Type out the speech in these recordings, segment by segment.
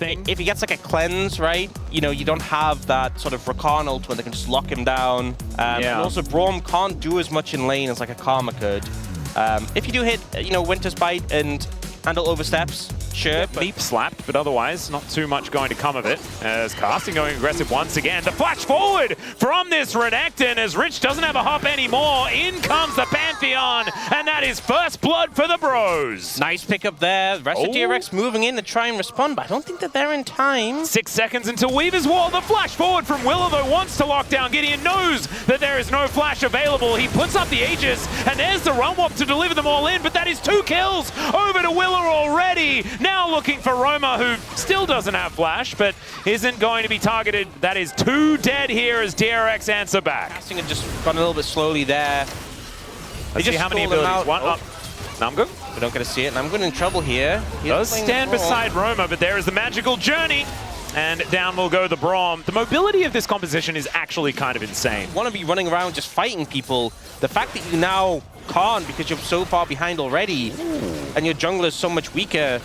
thing. If he gets like a cleanse, right, you know, you don't have that sort of Rakan ult where they can just lock him down. And also Braum can't do as much in lane as like a Karma could. If you do hit, you know, Winter's Bite and handle oversteps, sure. Leap slapped, but otherwise not too much going to come of it. As Casting going aggressive once again. The flash forward from this Renekton as Rich doesn't have a hop anymore. In comes the Pantheon, and that is first blood for the bros. Nice pickup there. The rest of DRX moving in to try and respond, but I don't think that they're in time. 6 seconds until Weaver's Wall. The flash forward from Willer, though, wants to lock down. Gideon knows that there is no flash available. He puts up the Aegis, and there's the run wop to deliver them all in, but that is 2 kills over to Willer already. Now looking for Roma, who still doesn't have flash, but isn't going to be targeted. That is 2 dead here as DRX answer back. Casting had just gone a little bit slowly there. Let's see how many abilities. One up. Namgung. We don't get to see it. Namgung in trouble here. He does stand beside Roma, but there is the magical journey. And down will go the Braum. The mobility of this composition is actually kind of insane. You want to be running around just fighting people. The fact that you now can't because you're so far behind already, and your jungler is so much weaker,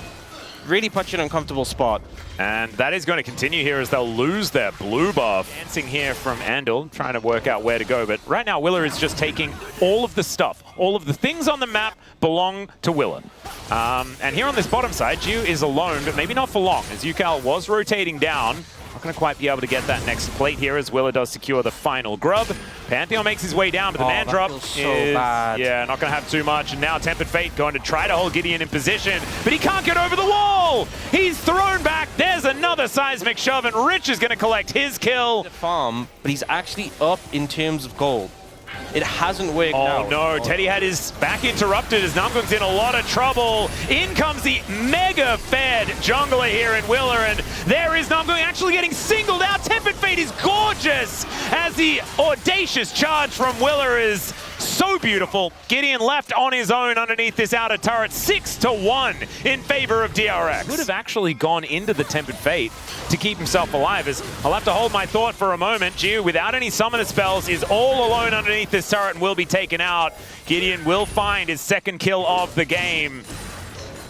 really puts you in an uncomfortable spot. And that is going to continue here as they'll lose their blue buff. Dancing here from Andal, trying to work out where to go. But right now, Willer is just taking all of the stuff. All of the things on the map belong to Willer. And here on this bottom side, Jiu is alone, but maybe not for long, as Yukal was rotating down. Not going to quite be able to get that next plate here as Willer does secure the final grub. Pantheon makes his way down, but the man drop is bad. Yeah, not going to have too much. And now Tempered Fate going to try to hold Gideon in position, but he can't get over the wall. He's thrown back. There's another seismic shove, and Rich is going to collect his kill. Farm, but he's actually up in terms of gold. It hasn't worked out. Oh no, Teddy had his back interrupted as Namgung's in a lot of trouble. In comes the mega fed jungler here in Willer, and there is Namgung actually getting singled out. Tempered Fate is gorgeous as the audacious charge from Willer is so beautiful. Gideon left on his own underneath this outer turret, 6-1 in favor of DRX. Could have actually gone into the Tempered Fate to keep himself alive, as I'll have to hold my thought for a moment. Jiu, without any summoner spells, is all alone underneath this turret and will be taken out. Gideon will find his second kill of the game.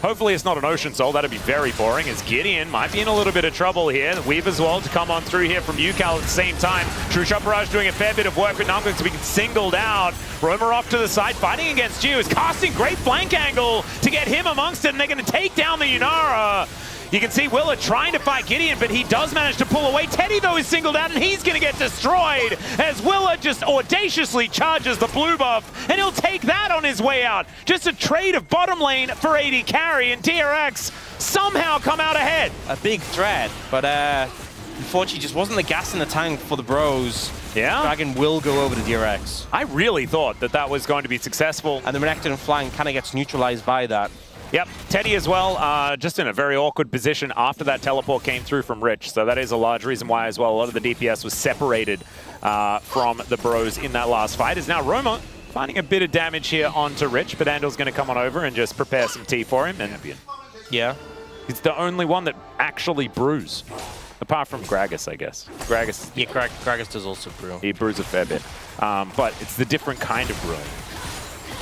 Hopefully it's not an Ocean Soul, that'd be very boring, as Gideon might be in a little bit of trouble here. Weaver's Wall to come on through here from Yukal at the same time. True Shot Barrage doing a fair bit of work with Namgung to be singled out. Roma off to the side, fighting against Jiu, is casting great flank angle to get him amongst it, and they're going to take down the Yunara. You can see Willer trying to fight Gideon, but he does manage to pull away. Teddy, though, is singled out, and he's going to get destroyed as Willer just audaciously charges the blue buff, and he'll take that on his way out. Just a trade of bottom lane for AD carry, and DRX somehow come out ahead. A big threat, but unfortunately just wasn't the gas in the tank for the bros. Yeah. Dragon will go over to DRX. I really thought that that was going to be successful. And the Renekton flank kind of gets neutralized by that. Yep, Teddy as well, just in a very awkward position after that teleport came through from Rich. So that is a large reason why as well a lot of the DPS was separated from the bros in that last fight. Is now Roma finding a bit of damage here onto Rich, but Andal's going to come on over and just prepare some tea for him. And yeah, he's the only one that actually brews. Apart from Gragas, I guess. Gragas, yeah, Gragas does also brew. He brews a fair bit. But it's the different kind of brewing.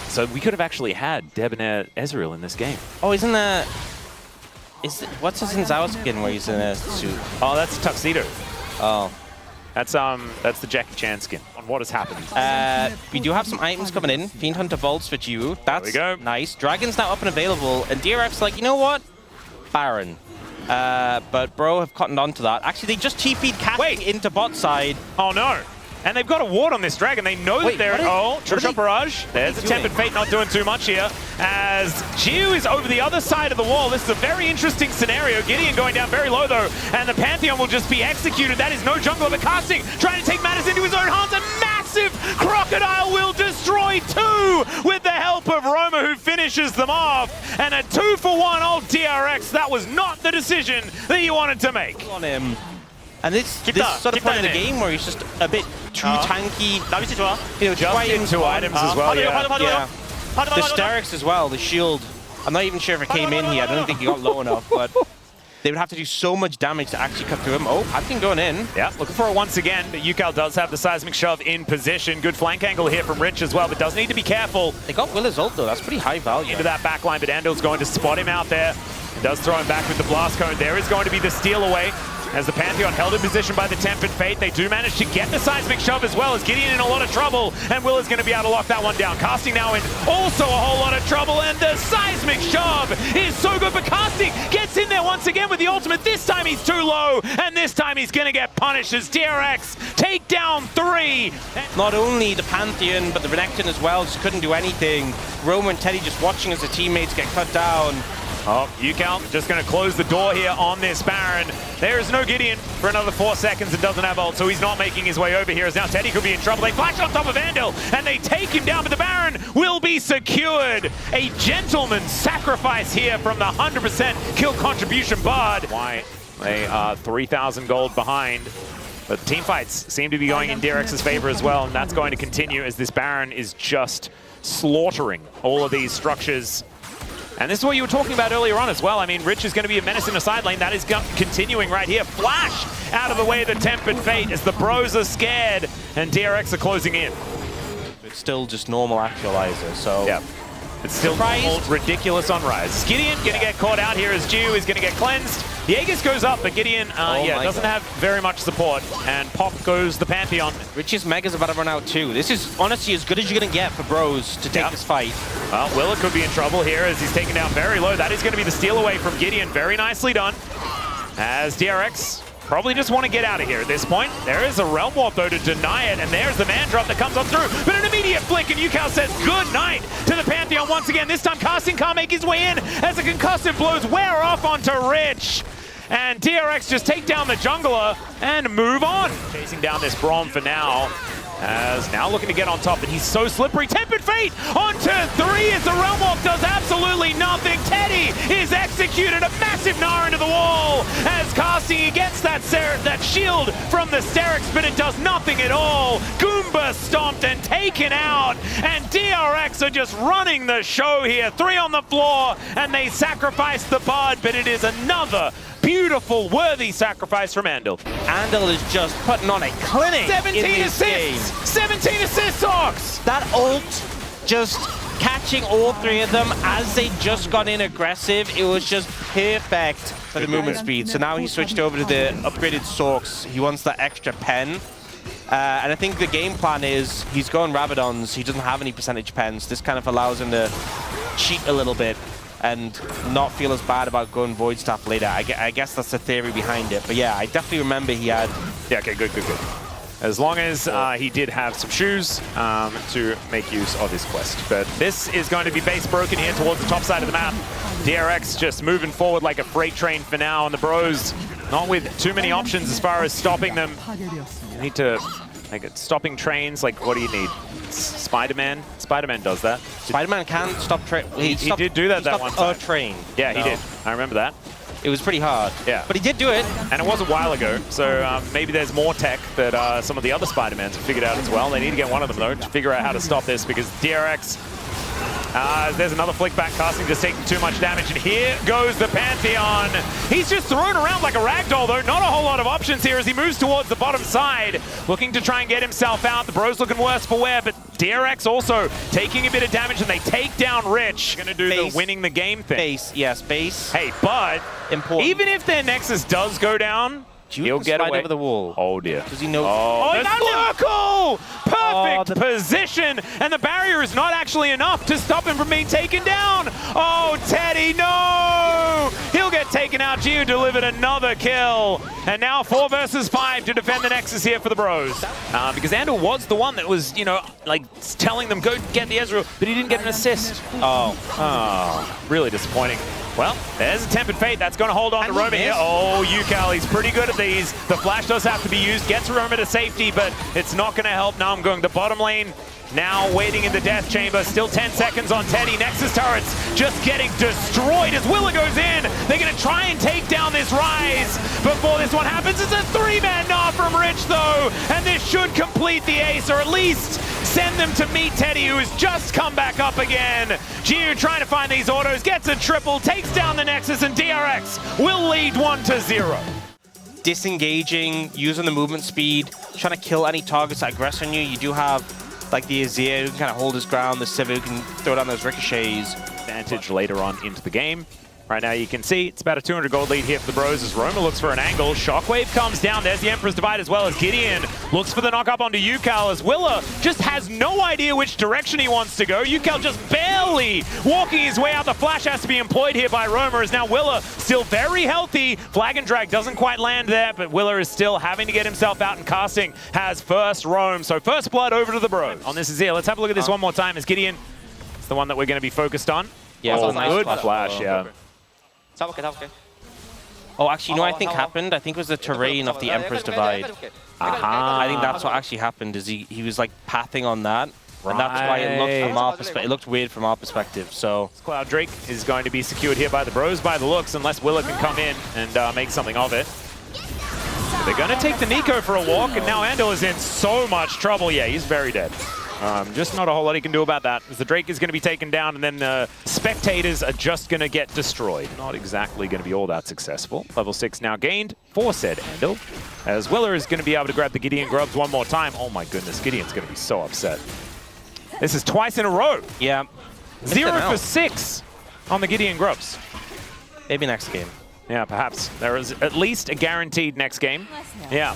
So we could have actually had Debonair Ezreal in this game. Oh, isn't that... what's his Zenzawa skin where he's in a suit? Oh, that's a tuxedo. Oh. That's the Jackie Chan skin on what has happened. We do have some items coming in. Fiend Hunter Vaults for Jiu. That's nice. Dragon's now up and available. And DRX like, you know what? Baron. But Bro have cottoned on to that. Actually, they just TP'd Casting into bot side. Oh, no. And they've got a ward on this dragon. They know that they're... Oh, True Shot Barrage. There's a Tempered Fate not doing too much here. As Jiu is over the other side of the wall. This is a very interesting scenario. Gideon going down very low, though. And the Pantheon will just be executed. That is no jungler, but Casting trying to take matters into his own hands. A massive Crocodile will destroy 2 with the help of Roma, who finishes them off. And a 2-for-1 old DRX. That was not the decision that you wanted to make. On him. And this sort of point in the game where he's just a bit too tanky. You know, just in 2 items as well, yeah. The Sterix as well, the shield. I'm not even sure if it came in here. I don't think he got low enough, but they would have to do so much damage to actually cut through him. Oh, Pantheon going in. Yeah, looking for it once again, but Yukal does have the seismic shove in position. Good flank angle here from Rich as well, but does need to be careful. They got Willer's ult though, that's pretty high value. Into that backline, but Andal's going to spot him out there. does throw him back with the blast cone. There is going to be the steal away as the Pantheon held in position by the Tempered Fate. They do manage to get the seismic shove as well, as Gideon in a lot of trouble, and Will is going to be able to lock that one down. Casting now in also a whole lot of trouble, and the seismic shove is so good, but Casting gets in there once again with the ultimate. This time he's too low, and this time he's going to get punished as DRX take down 3. Not only the Pantheon, but the Renekton as well just couldn't do anything. Roma and Teddy just watching as their teammates get cut down. Oh, UCal just going to close the door here on this Baron. There is no Gideon for another 4 seconds and doesn't have ult, so he's not making his way over here, as now Teddy could be in trouble. They flash on top of Andal, and they take him down, but the Baron will be secured. A gentleman's sacrifice here from the 100% kill contribution Bard. Why? They are 3,000 gold behind. But team fights seem to be going in DRX's favor as well, and that's going to continue as this Baron is just slaughtering all of these structures. And this is what you were talking about earlier on as well. I mean, Rich is going to be a menace in the side lane. That is continuing right here. Flash out of the way of the Tempered Fate as the bros are scared and DRX are closing in. It's still just normal actualizer, so... Yeah. It's still ridiculous on Rise. Gideon going to get caught out here as Jew is going to get cleansed. The Aegis goes up, but Gideon doesn't have very much support. And pop goes the Pantheon. Rich's Mega's about to run out too. This is honestly as good as you're going to get for bros to take this fight. Well, Willa could be in trouble here as he's taken down very low. That is going to be the steal away from Gideon. Very nicely done. As DRX probably just want to get out of here at this point. There is a Realm Warp, though, to deny it, and there's the man drop that comes on through, but an immediate flick, and UCal says good night to the Pantheon once again. This time, Casting can't make his way in as the concussive blows wear off onto Rich. And DRX just take down the jungler and move on. Chasing down this Braum for now. As now looking to get on top, and he's so slippery. Tempered Fate onto 3 as the Realm Walk does absolutely nothing. Teddy is executed, a massive Gnar into the wall as Casting against that shield from the Sterix, but it does nothing at all. Goomba stomped and taken out, and DRX are just running the show here. 3 on the floor, and they sacrifice the Bard, but it is another beautiful, worthy sacrifice from Andal. Andal is just putting on a clinic 17 in this game. 17 assists, Hawks! That ult just catching all 3 of them as they just got in aggressive. It was just perfect for the movement speed. So now he switched over to the upgraded Sorks. He wants that extra pen. And I think the game plan is he's going Rabadons. He doesn't have any percentage pens. This kind of allows him to cheat a little bit and not feel as bad about going Void Staff later. I guess that's the theory behind it. But yeah, I definitely remember he had... Yeah, okay, good. As long as he did have some shoes to make use of his quest. But this is going to be base broken here towards the top side of the map. DRX just moving forward like a freight train for now, and the bros not with too many options as far as stopping them. You need to... stopping trains, like, what do you need? Spider-Man? Spider-Man does that. Spider-Man can stop train. He did do that one time. A train. Yeah, he did. I remember that. It was pretty hard. Yeah. But he did do it. And it was a while ago, so maybe there's more tech that some of the other Spider-Mans have figured out as well. They need to get one of them, though, to figure out how to stop this, because DRX... there's another flick back. Casting just taking too much damage, and here goes the Pantheon. He's just thrown around like a ragdoll, though. Not a whole lot of options here as he moves towards the bottom side, looking to try and get himself out. The bros looking worse for wear, but DRX also taking a bit of damage, and they take down Rich. Gonna do the winning the game thing. Base, yes, base. Hey, but important. Even if their Nexus does go down, he'll get away over the wall. Oh dear. Does he know? Oh, the circle! Perfect position, and the barrier is not actually enough to stop him from being taken down. Oh, Teddy, no! He'll get taken out. Gio delivered another kill, and now 4 versus 5 to defend the Nexus here for the bros. Because Andal was the one that was, you know, like telling them go get the Ezreal, but he didn't get an assist. Oh, really disappointing. Well, there's a Tempered Fate that's going to hold on to Roma here. Oh, UCal, he's pretty good at these. The flash does have to be used, gets Roma to safety, but it's not going to help. Now I'm going the bottom lane. Now waiting in the death chamber. Still 10 seconds on Teddy. Nexus turrets just getting destroyed as Willa goes in. They're going to try and take down this Rise. Before this one happens, it's a 3-man Gnar from Rich, though. And this should complete the ace, or at least send them to meet Teddy, who has just come back up again. Gio trying to find these autos, gets a triple, takes down the Nexus, and DRX will lead 1-0. Disengaging, using the movement speed, trying to kill any targets that aggress on you. You do have like the Azir who can kind of hold his ground, the Sivir who can throw down those ricochets. Advantage later on into the game. Right now you can see it's about a 200 gold lead here for the Bros as Roma looks for an angle. Shockwave comes down. There's the Emperor's Divide as well as Gideon looks for the knock-up onto UCal as Willa just has no idea which direction he wants to go. UCal just barely walking his way out. The flash has to be employed here by Roma as now Willa still very healthy. Flag and drag doesn't quite land there, but Willa is still having to get himself out, and Casting has first roam. So first blood over to the Bros. On this is here. Let's have a look at this one more time as Gideon is the one that we're going to be focused on. Yeah, oh, nice good flash, yeah. Oh, actually, you know what I think happened? I think it was the terrain of the Emperor's Divide. Aha. I think that's what actually happened, is he was like pathing on that. Right. And that's why it looked from our perspective. It looked weird from our perspective. So Cloud Drake is going to be secured here by the Bros by the looks, unless Willa can come in and make something of it. They're going to take the Nico for a walk, and now Andal is in so much trouble. Yeah, he's very dead. Just not a whole lot he can do about that, as the Drake is going to be taken down, and then the spectators are just going to get destroyed. Not exactly going to be all that successful. Level 6 now gained for said Andal, as Willa is going to be able to grab the Gideon grubs one more time. Oh my goodness, Gideon's going to be so upset. This is twice in a row. Yeah. 0 for 6 on the Gideon grubs. Maybe next game. Yeah, perhaps. There is at least a guaranteed next game. Yeah.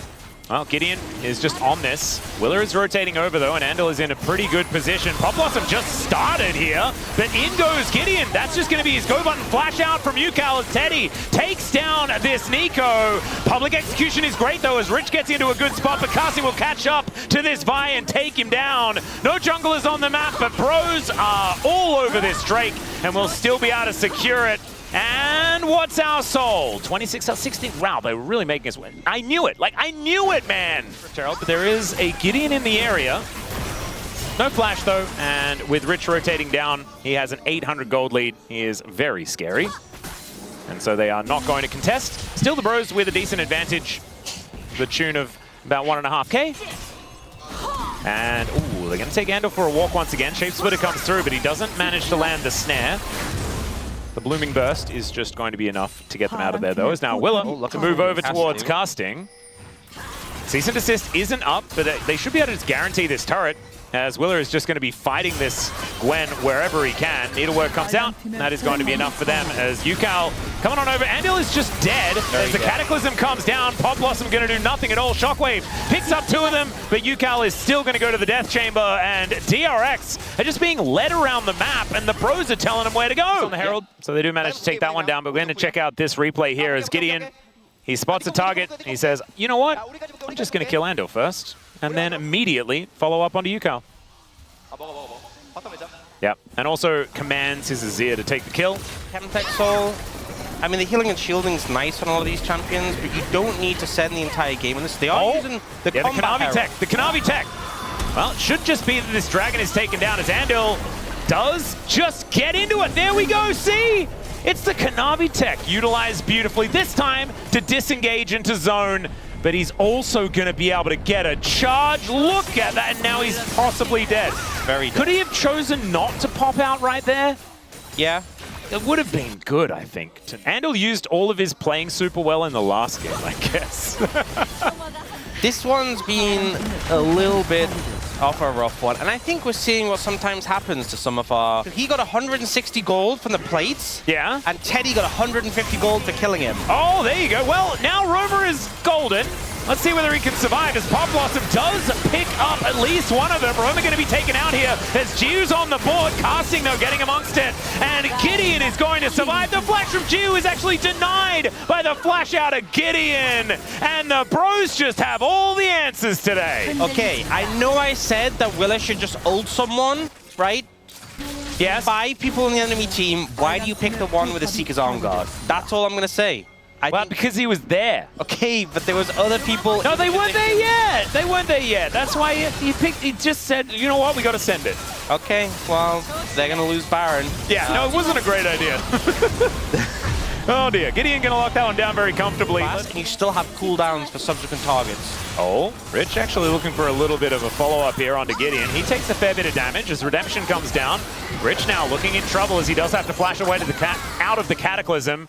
Well, Gideon is just on this. Willa is rotating over, though, and Andal is in a pretty good position. Blossom just started here, but in goes Gideon. That's just going to be his go button flash out from UCal as Teddy takes down this Nico. Public execution is great, though, as Rich gets into a good spot, but Kasi will catch up to this Vi and take him down. No junglers on the map, but Bros are all over this Drake, and will still be able to secure it. And what's our soul? 26 out of 16. Wow, they were really making us win. I knew it. Like, I knew it, man. But there is a Gideon in the area. No flash, though. And with Rich rotating down, he has an 800 gold lead. He is very scary. And so they are not going to contest. Still the Bros with a decent advantage. The tune of about 1.5K. And, ooh, they're going to take Andal for a walk once again. Shapesplitter comes through, but he doesn't manage to land the snare. The Blooming Burst is just going to be enough to get them out of there, though, as now Willa to move over towards Casting. Cease and Desist isn't up, but they should be able to just guarantee this turret, as Willa is just going to be fighting this Gwen wherever he can. Needlework comes out, and that is going to be enough for them, as UCal coming on over. Andal is just dead, as the Cataclysm comes down. Blossom going to do nothing at all. Shockwave picks up 2 of them, but UCal is still going to go to the Death Chamber, and DRX are just being led around the map, and the Bros are telling them where to go. On the Herald, so they do manage to take that one down, but we're going to check out this replay here as Gideon, he spots a target, he says, you know what, I'm just going to kill Andal first, and then immediately follow up onto UCal. Yep, and also commands his Azir to take the kill. Chemtech Soul. I mean, the healing and shielding is nice on all of these champions, but you don't need to send the entire game on this. They are using the Kanavi tech. The Kanavi tech. Well, it should just be that this dragon is taken down as Andal does just get into it. There we go, see? It's the Kanavi tech utilized beautifully, this time to disengage into zone. But he's also going to be able to get a charge. Look at that, and now he's possibly dead. Very dead. Could he have chosen not to pop out right there? Yeah. It would have been good, I think. Andal used all of his playing super well in the last game, I guess. This one's been a little bit of a rough one, and I think we're seeing what sometimes happens to some of our... He got 160 gold from the plates. Yeah. And Teddy got 150 gold for killing him. Oh, there you go. Well, now Rover is golden. Let's see whether he can survive, as Blossom does pick up at least one of them. Rover going to be taken out here as Jiu's on the board. Casting, though, getting amongst it. And Gideon is going to survive. The flash from Jiu is actually denied by the flash out of Gideon. And the Bros just have all the answers today. Okay, I know I said that Willa should just ult someone, right? Yes. 5 people in the enemy team. Why do you pick the one with the Seeker's Arm Guard? That's all I'm going to say. Well, because he was there. Okay, but there was other people... No, they weren't there yet. They weren't there yet. That's why he just said, you know what, we got to send it. Okay, well, they're going to lose Baron. Yeah, no, it wasn't a great idea. Oh dear, Gideon going to lock that one down very comfortably. And you still have cooldowns for subsequent targets. Oh, Rich actually looking for a little bit of a follow-up here onto Gideon. He takes a fair bit of damage as Redemption comes down. Rich now looking in trouble as he does have to flash away to the out of the Cataclysm.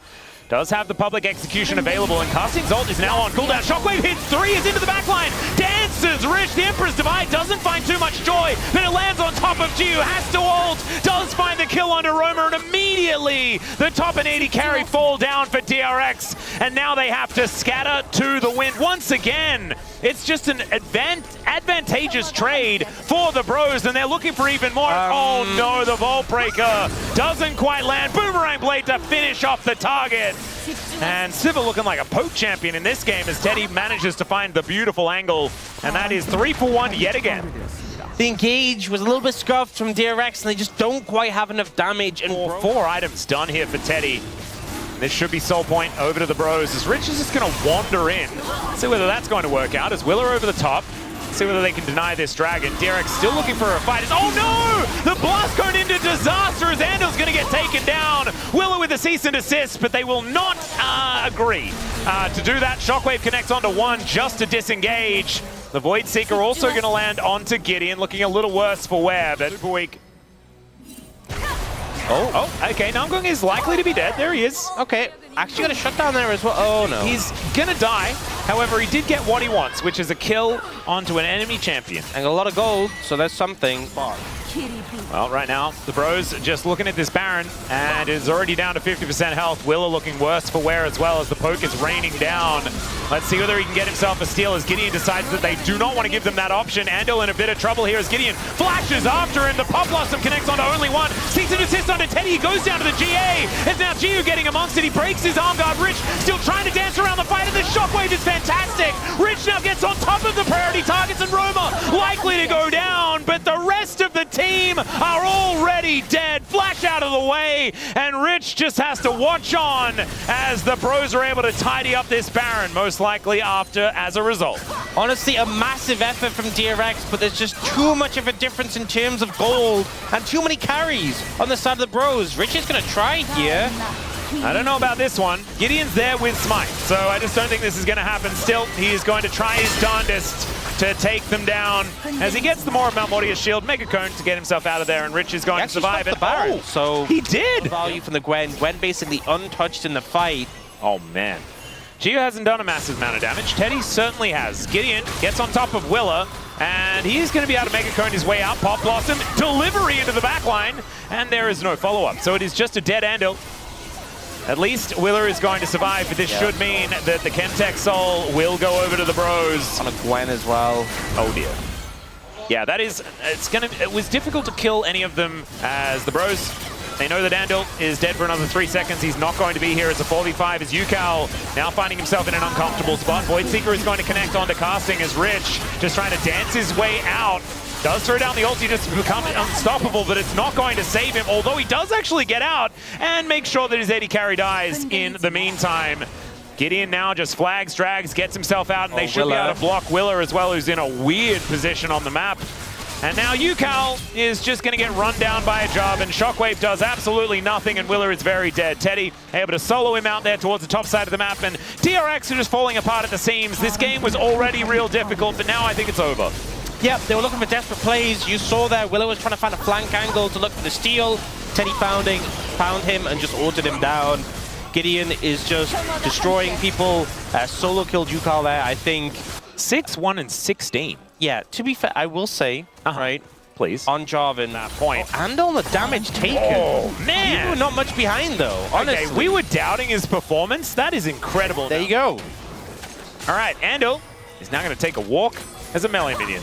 Does have the public execution available, and Casting's ult is now on cooldown. Shockwave hits 3, is into the backline. Dance bounces. Rich, the Emperor's Divide doesn't find too much joy, but it lands on top of Jiu, has to ult, does find the kill onto Roma, and immediately the top and 80 carry fall down for DRX, and now they have to scatter to the wind once again. It's just an advantageous trade for the Bros, and they're looking for even more. Oh no, the Vault Breaker doesn't quite land. Boomerang Blade to finish off the target. And Civil looking like a poke champion in this game as Teddy manages to find the beautiful angle, and that is 3 for 1 yet again. The engage was a little bit scuffed from DRX, and they just don't quite have enough damage. And four items done here for Teddy. This should be Soul Point over to the Bros as Rich is just going to wander in. See whether that's going to work out as Willer over the top. See whether they can deny this dragon. DRX still looking for a fight. Oh no! The blast going into disaster as Andel's going to get taken down. Willer with a cease and desist, but they will not agree to do that. Shockwave connects onto one just to disengage. The Void Seeker also going to land onto Gideon, looking a little worse for wear, but super weak. Oh, okay, Namgung is likely to be dead. There he is. Okay, actually got a shutdown there as well. Oh no. He's gonna die. However, he did get what he wants, which is a kill onto an enemy champion. And a lot of gold, so there's something. Well, right now, the Bros just looking at this Baron, and is already down to 50% health. Willer looking worse for wear as well as the poke is raining down. Let's see whether he can get himself a steal as Gideon decides that they do not want to give them that option. Andel in a bit of trouble here as Gideon flashes after him. The Pop Blossom connects onto only one. Cease and desist onto Teddy. He goes down to the GA. It's now Giu getting amongst it. He breaks his arm guard. Rich still trying to dance around the fight, and the Shockwave is fantastic. Rich now gets on top of the priority targets, and Roma likely to go down, but the rest of the team are already dead. Flash out of the way, and Rich just has to watch on as the Bros are able to tidy up this Baron, most likely as a result. Honestly, a massive effort from DRX, but there's just too much of a difference in terms of gold and too many carries on the side of the Bros. Rich is going to try here. I don't know about this one. Gideon's there with Smite, so I just don't think this is going to happen. Still, he is going to try his darndest to take them down as he gets the more of Mount Mortia's shield, Mega Cone to get himself out of there, and Rich is going to survive it. So he did! Value from the Gwen. Gwen basically untouched in the fight. Oh man. Gio hasn't done a massive amount of damage. Teddy certainly has. Gideon gets on top of Willa, and he's going to be able to Mega Cone his way out. Pop Blossom, delivery into the backline, and there is no follow-up. So it is just a dead Andel. At least Willer is going to survive, but this should mean that the Chemtech Soul will go over to the Bros. On a Gwen as well. Oh dear. Yeah, that is, it was difficult to kill any of them as the Bros, they know that Andel is dead for another 3 seconds. He's not going to be here as a 4v5 as Yukal now finding himself in an uncomfortable spot. Void Seeker is going to connect onto casting as Rich just trying to dance his way out. Does throw down the ulti just to become unstoppable, but it's not going to save him, although he does actually get out and make sure that his 80 carry dies in the meantime. Gideon now just flags, drags, gets himself out, and they should be able to block Willer as well, who's in a weird position on the map. And now Yukal is just going to get run down by a job, and Shockwave does absolutely nothing, and Willer is very dead. Teddy able to solo him out there towards the top side of the map, and DRX are just falling apart at the seams. This game was already real difficult, but now I think it's over. Yep, they were looking for desperate plays. You saw there, Willow was trying to find a flank angle to look for the steal. Teddy found him and just ordered him down. Gideon is just destroying people. Solo killed Yukal there, I think. 6-1 and 16. Yeah, to be fair, I will say, right, please, on Jarvan, that point. and on the damage taken. Oh, man! You were not much behind, though, honestly. Okay, we were doubting his performance. That is incredible. There you go. All right, Andel is now going to take a walk as a melee minion.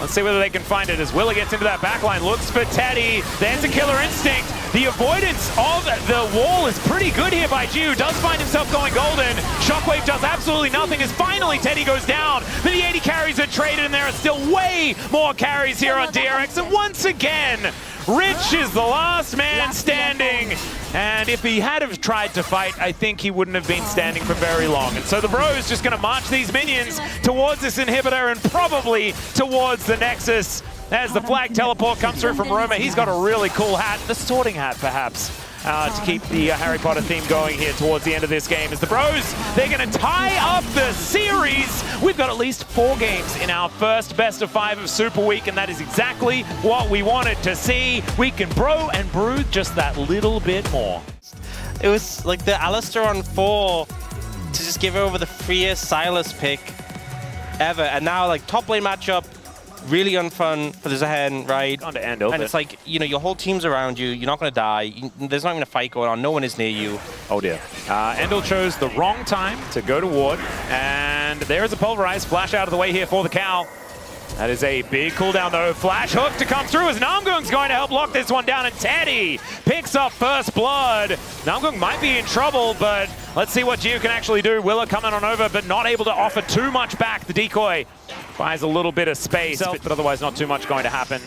Let's see whether they can find it as Willa gets into that backline, looks for Teddy. There's a killer instinct. The avoidance of the wall is pretty good here by Jiu. Does find himself going golden. Shockwave does absolutely nothing as finally Teddy goes down. But the 80 carries are traded, and there are still way more carries here on DRX. And once again, Rich is the last man standing. And if he had have tried to fight, I think he wouldn't have been standing for very long. And so the Bros just going to march these minions towards this inhibitor and probably towards the Nexus as the flag teleport comes through from Roma. He's got a really cool hat, the sorting hat perhaps, to keep the Harry Potter theme going here towards the end of this game. As the Bros, they're going to tie up the series. We've got at least 4 games in our first best of 5 of Super Week, and that is exactly what we wanted to see. We can bro and brew just that little bit more. It was like the Alistair on 4 to just give over the freest Silas pick. ever. And now, like, top lane matchup, really unfun for the Zehen, right? On to Andal, and it's like, you know, your whole team's around you. You're not going to die. There's not even a fight going on. No one is near you. Oh, dear. Andal chose the wrong time to go to ward. And there's a Pulverize. Flash out of the way here for the Cow. That is a big cooldown, though. Flash hook to come through as Namgung's going to help lock this one down, and Teddy picks up first blood. Namgung might be in trouble, but let's see what Gio can actually do. Willa coming on over, but not able to offer too much back. The decoy buys a little bit of space, but otherwise not too much going to happen.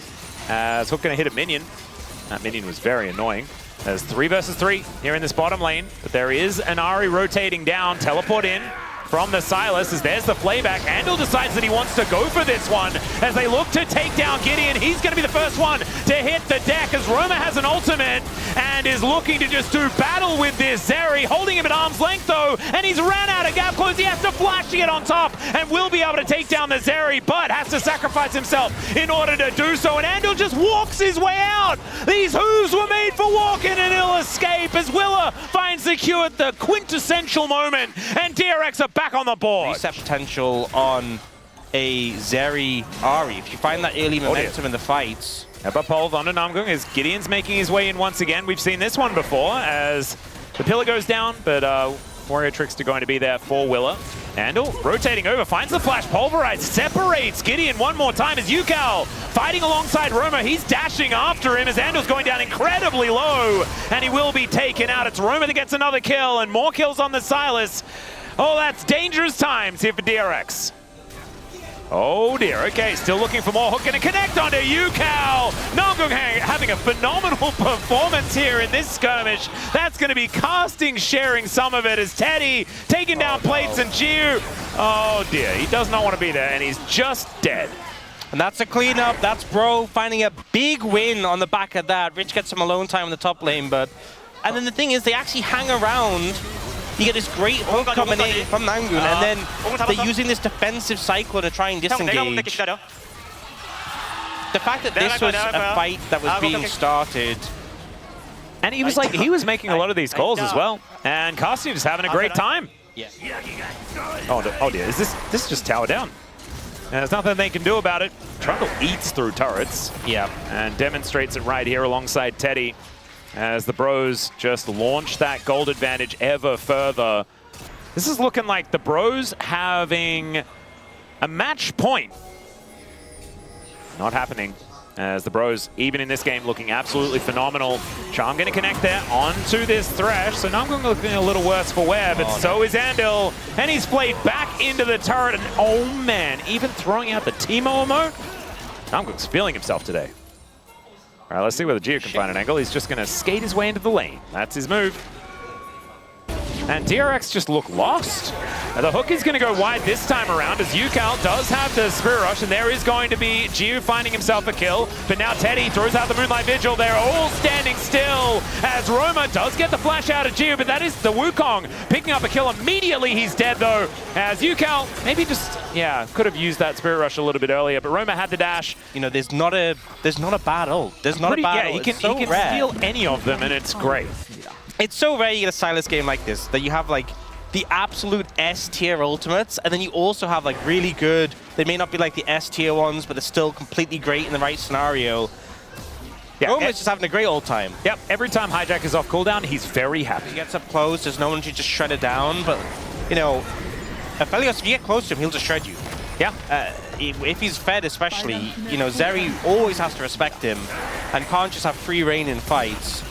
As Hook going to hit a minion. That minion was very annoying. There's 3 versus 3 here in this bottom lane, but there is an Ahri rotating down. Teleport in from the Silas, as there's the playback. Andal decides that he wants to go for this one as they look to take down Gideon. He's going to be the first one to hit the deck as Roma has an ultimate and is looking to just do battle with this Zeri, holding him at arm's length though, and he's ran out of gap close. He has to flash to get on top and will be able to take down the Zeri, but has to sacrifice himself in order to do so, and Andal just walks his way out. These hooves were made for walking, and he'll escape as Willa finds the Q at the quintessential moment, and DRX are back on the board. Reset potential on a Zeri Ahri. If you find that early momentum in the fights. Pulv onto Namgung as Gideon's making his way in once again. We've seen this one before as the pillar goes down, but Warrior Trickster going to be there for Willa. Andal rotating over, finds the flash, Pulverize, separates Gideon one more time as Yukal fighting alongside Roma. He's dashing after him as Andal's going down incredibly low, and he will be taken out. It's Roma that gets another kill, and more kills on the Silas. Oh, that's dangerous times here for DRX. Oh dear, okay, still looking for more. Hook gonna connect onto Yukal. Namgung having a phenomenal performance here in this skirmish. That's gonna be casting, sharing some of it as Teddy taking down plates and Jiu. Oh dear, he does not want to be there and he's just dead. And that's a cleanup. That's Bro finding a big win on the back of that. Rich gets some alone time in the top lane, but... And then the thing is, they actually hang around. You get this great hook coming in from Namgung, and then they're using this defensive cycle to try and disengage. The fact that this was a fight that was being started... And he was like, he was making a lot of these calls as well. And Cassian is having a great time. Yeah. Oh dear, is this just tower down? And there's nothing they can do about it. Trundle eats through turrets. Yeah. And demonstrates it right here alongside Teddy, as the Bros just launch that gold advantage ever further. This is looking like the Bros having a match point. Not happening, as the Bros, even in this game, looking absolutely phenomenal. Charm going to connect there onto this Thresh, so now I'm going looking a little worse for wear, but so is Andal, and he's played back into the turret, and oh man, even throwing out the Teemo emote? Namgung's feeling himself today. All right, let's see whether Gio can find an angle. He's just going to skate his way into the lane. That's his move. And DRX just look lost. And the hook is going to go wide this time around as Yukal does have the Spirit Rush, and there is going to be Gio finding himself a kill. But now Teddy throws out the Moonlight Vigil. They're all standing still as Roma does get the flash out of Gio, but that is the Wukong picking up a kill immediately. He's dead though, as Yukal maybe just, could have used that Spirit Rush a little bit earlier, but Roma had the dash. You know, there's not a bad ult. There's not a bad ult. He can steal any of them, and it's great. It's so rare you get a Silas game like this, that you have like the absolute S-tier ultimates, and then you also have like really good, they may not be like the S-tier ones, but they're still completely great in the right scenario. Yeah, Roma's just having a great old time. Yep, every time Hijack is off cooldown, he's very happy. He gets up close, there's no one to just shred it down, but, you know, Aphelios, if you get close to him, he'll just shred you. Yeah. If he's fed especially, you know, Zeri always has to respect him, and can't just have free reign in fights.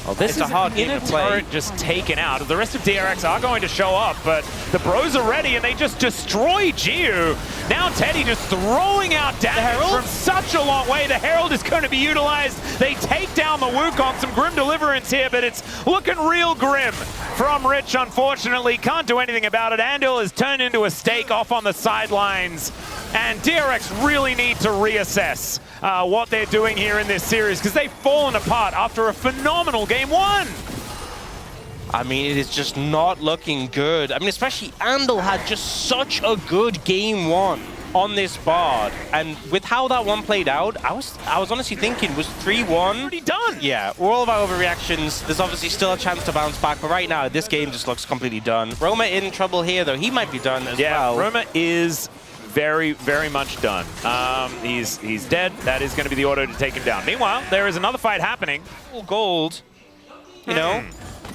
Well, this is a hard game to play. Turret just taken out. The rest of DRX are going to show up, but the Bros are ready, and they just destroy Jiu. Now Teddy just throwing out damage from such a long way. The Herald is going to be utilized. They take down the Wukong. Some grim deliverance here, but it's looking real grim from Rich, unfortunately. Can't do anything about it. Andal is turned into a stake off on the sidelines, and DRX really need to reassess what they're doing here in this series, because they've fallen apart after a phenomenal game one. I mean, it is just not looking good. I mean, especially Andal had just such a good game one on this board, and with how that one played out, I was honestly thinking, was 3-1 already done? Yeah, we're all about overreactions. There's obviously still a chance to bounce back, but right now, this game just looks completely done. Roma in trouble here, though. He might be done as well. Yeah, Roma is very, very much done. He's dead. That is going to be the auto to take him down. Meanwhile, there is another fight happening. Gold, you know,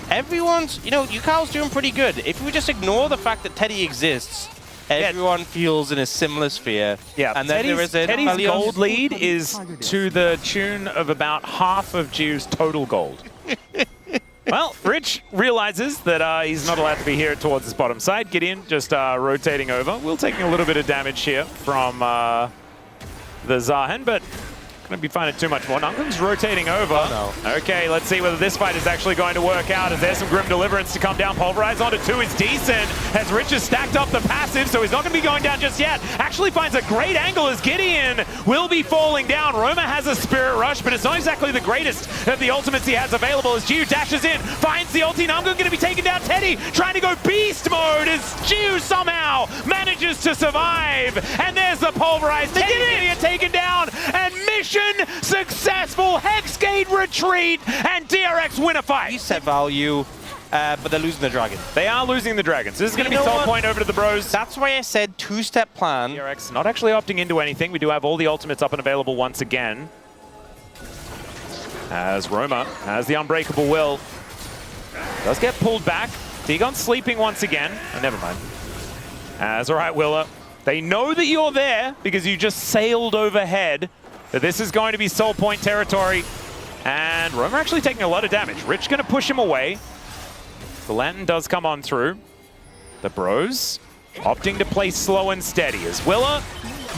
everyone's, you know, Yukal's doing pretty good. If we just ignore the fact that Teddy exists, everyone feels in a similar sphere. Yeah, and then Teddy's gold lead is to the tune of about half of Jiu's total gold. Well, Rich realizes that he's not allowed to be here towards his bottom side. Gideon just rotating over. Will taking a little bit of damage here from the Zahen, but going to be finding too much more. Nungung's rotating over. Oh, no. Okay, let's see whether this fight is actually going to work out. As there's some Grim Deliverance to come down. Pulverize onto 2 is decent. As Rich has stacked up the passive, so he's not going to be going down just yet. Actually finds a great angle as Gideon will be falling down. Roma has a Spirit Rush, but it's not exactly the greatest of the ultimates he has available. As Jiu dashes in, finds the ulti. Nungung going to be taking down Teddy, trying to go beast mode as Jiu somehow manages to survive. And there's the Pulverize. Teddy's going to get taken down, and mission successful. Hexgate retreat, and DRX win a fight. He set value, but they're losing the dragon. They are losing the dragons. This is going to be soul point over to the bros. That's why I said two-step plan. DRX not actually opting into anything. We do have all the ultimates up and available once again. As Roma has the unbreakable will. Does get pulled back. Dagon sleeping once again. Oh, never mind. As all right, Willa. They know that you're there because you just sailed overhead. That this is going to be soul point territory. And Roma actually taking a lot of damage. Rich going to push him away. The Lantern does come on through. The bros opting to play slow and steady. As Willa,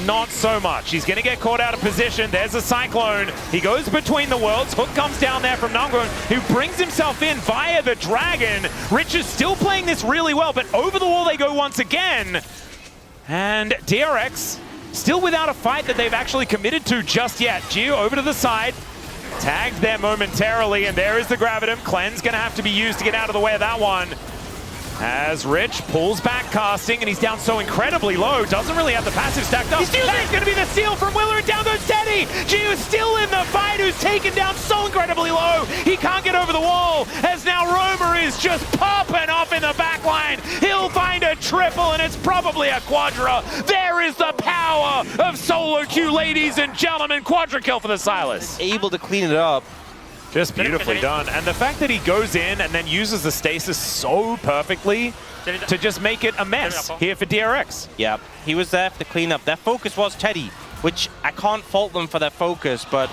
not so much. He's going to get caught out of position. There's a Cyclone. He goes between the worlds. Hook comes down there from Nungung, who brings himself in via the Dragon. Rich is still playing this really well, but over the wall they go once again. And DRX still without a fight that they've actually committed to just yet. Jiu over to the side. Tagged there momentarily, and there is the Gravitum. Cleanse going to have to be used to get out of the way of that one. As Rich pulls back casting, and he's down so incredibly low. Doesn't really have the passive stacked up. That's going to be the steal from Willer, and down goes Teddy. Jiu is still in the fight, who's taken down so incredibly low. He can't get over the wall, as now Roma is just popping off in the back line. He'll find a triple, and it's probably a quadra. There is the power of solo queue, ladies and gentlemen. Quadra kill for the Silas. Able to clean it up. Just beautifully done. And the fact that he goes in and then uses the stasis so perfectly to just make it a mess here for DRX. Yeah, he was there for the cleanup. Their focus was Teddy, which I can't fault them for their focus, but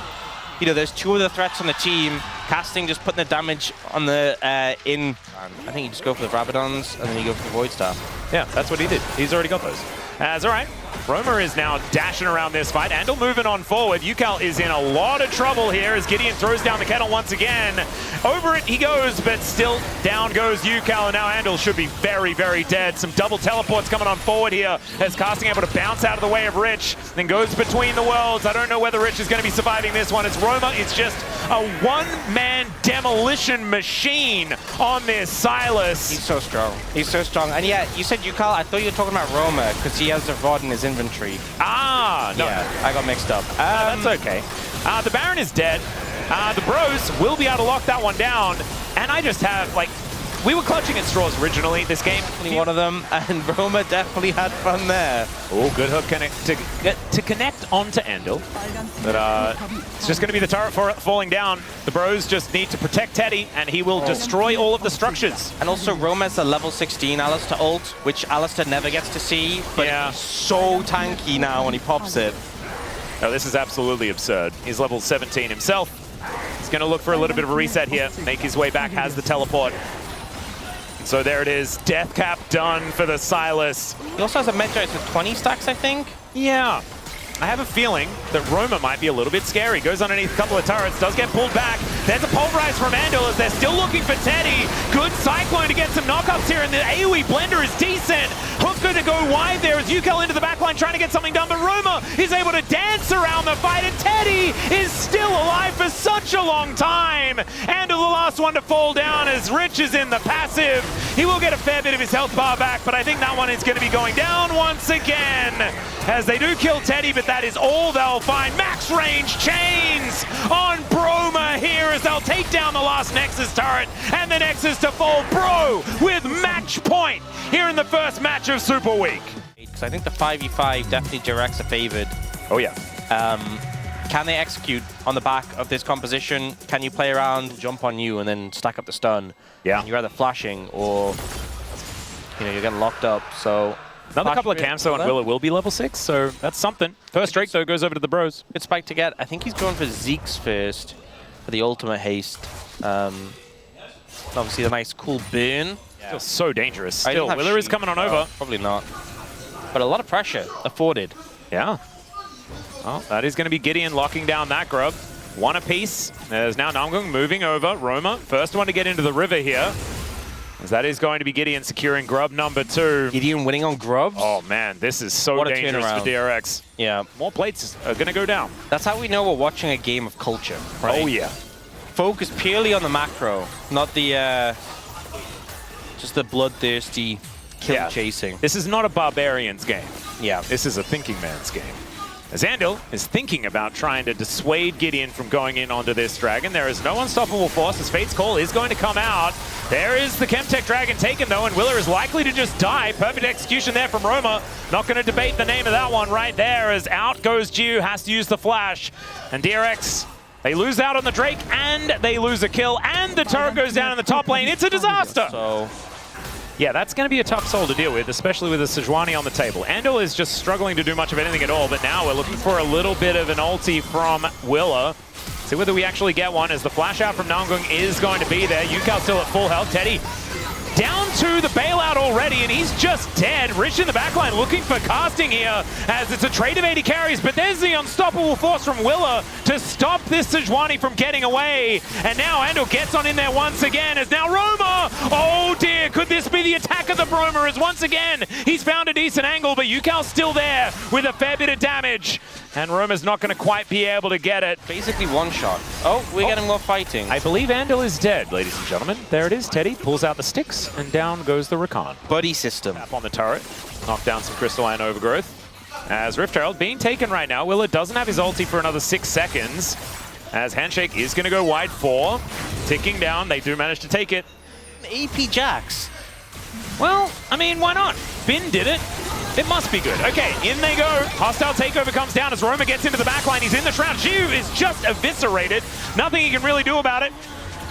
you know, there's 2 other threats on the team. Casting just putting the damage on the I think you just go for the Rabadons and then you go for the Void Star. Yeah, that's what he did. He's already got those. All right. Roma is now dashing around this fight. Andal moving on forward. Yukal is in a lot of trouble here as Gideon throws down the kettle once again. Over it he goes, but still down goes Yukal, and now Andal should be very, very dead. Some double teleports coming on forward here as Casting able to bounce out of the way of Rich, then goes between the worlds. I don't know whether Rich is going to be surviving this one, as Roma is just a one-man demolition machine on this Silas. He's so strong. He's so strong. And yeah, you said Yukal, I thought you were talking about Roma because he has the rod in his inventory. Ah, no. Yeah, I got mixed up. That's okay. The Baron is dead. The bros will be able to lock that one down. And I just have, like, we were clutching at straws originally this game. One of them, and Roma definitely had fun there. Oh, good hook to connect onto Andal. But it's just going to be the turret falling down. The bros just need to protect Teddy, and he will destroy all of the structures. And also, Roma's a level 16 Alistar ult, which Alistar never gets to see, but he's so tanky now when he pops it. Oh, this is absolutely absurd. He's level 17 himself. He's going to look for a little bit of a reset here, make his way back, has the teleport. So there it is, death cap done for the Silas. He also has a Meteorite with 20 stacks, I think. Yeah. I have a feeling that Roma might be a little bit scary. Goes underneath a couple of turrets, does get pulled back. There's a Pulverize from Andal as they're still looking for Teddy. Good Cyclone to get some knockups here, and the AoE blender is decent. Hook good to go wide there as Yukal into the backline trying to get something done, but Roma is able to dance around the fight, and Teddy is still alive for such a long time. Andal the last one to fall down as Rich is in the passive. He will get a fair bit of his health bar back, but I think that one is going to be going down once again as they do kill Teddy, but that is all they'll find. Max range chains on Broma here as they'll take down the last Nexus turret, and the Nexus to fall. Bro with match point here in the first match of Super Week. because I think the 5v5 definitely DRX are favored. Oh, yeah. Can they execute on the back of this composition? Can you play around, jump on you, and then stack up the stun? Yeah. And you're either flashing or you're getting locked up. So another couple of camps though, and Willa will be level 6, so that's something. First Drake though goes over to the bros. Good spike to get. I think he's going for Zeke's first for the ultimate haste. Obviously the nice cool burn. Still so dangerous. Still, Willa is coming on over. Probably not. But a lot of pressure afforded. Yeah. Well, that is going to be Gideon locking down that grub. One apiece. There's now Namgung moving over. Roma, first one to get into the river here. As that is going to be Gideon securing grub number 2. Gideon winning on grubs? Oh man, this is so dangerous for DRX. Yeah. More plates are going to go down. That's how we know we're watching a game of culture, right? Oh yeah. Focus purely on the macro, not the just the bloodthirsty kill chasing. This is not a barbarian's game. Yeah. This is a thinking man's game. As Andil is thinking about trying to dissuade Gideon from going in onto this dragon. There is no unstoppable force as Fate's Call is going to come out. There is the Chemtech Dragon taken though, and Willer is likely to just die. Perfect execution there from Roma. Not going to debate the name of that one right there as out goes Jiu, has to use the flash. And DRX, they lose out on the Drake and they lose a kill, and the turret goes down in the top lane. It's a disaster. So yeah, that's going to be a tough soul to deal with, especially with a Sejuani on the table. Andil is just struggling to do much of anything at all, but now we're looking for a little bit of an ulti from Willa. See whether we actually get one, as the flash out from Namgung is going to be there. Yukao still at full health. Teddy down to the bailout already, and he's just dead. Rich in the backline looking for casting here, as it's a trade of 80 carries, but there's the unstoppable force from Willa to stop this Sejuani from getting away. And now Andil gets on in there once again, as now Roma, oh dear, could this be the attack of the Broma, as once again, he's found a decent angle, but Yukao's still there with a fair bit of damage. And Roma's not going to quite be able to get it. Basically one shot. Oh, we're getting more fighting. I believe Andil is dead, ladies and gentlemen. There it is. Teddy pulls out the sticks, and down goes the Rakan. Buddy system. Tap on the turret. Knock down some crystalline overgrowth. As Rift Herald being taken right now. Willa doesn't have his ulti for another 6 seconds. As Handshake is going to go wide 4. Ticking down. They do manage to take it. AP Jax. Well, I mean, why not? Bin did it. It must be good. Okay, in they go. Hostile takeover comes down as Roma gets into the backline. He's in the shroud. Jiu is just eviscerated. Nothing he can really do about it.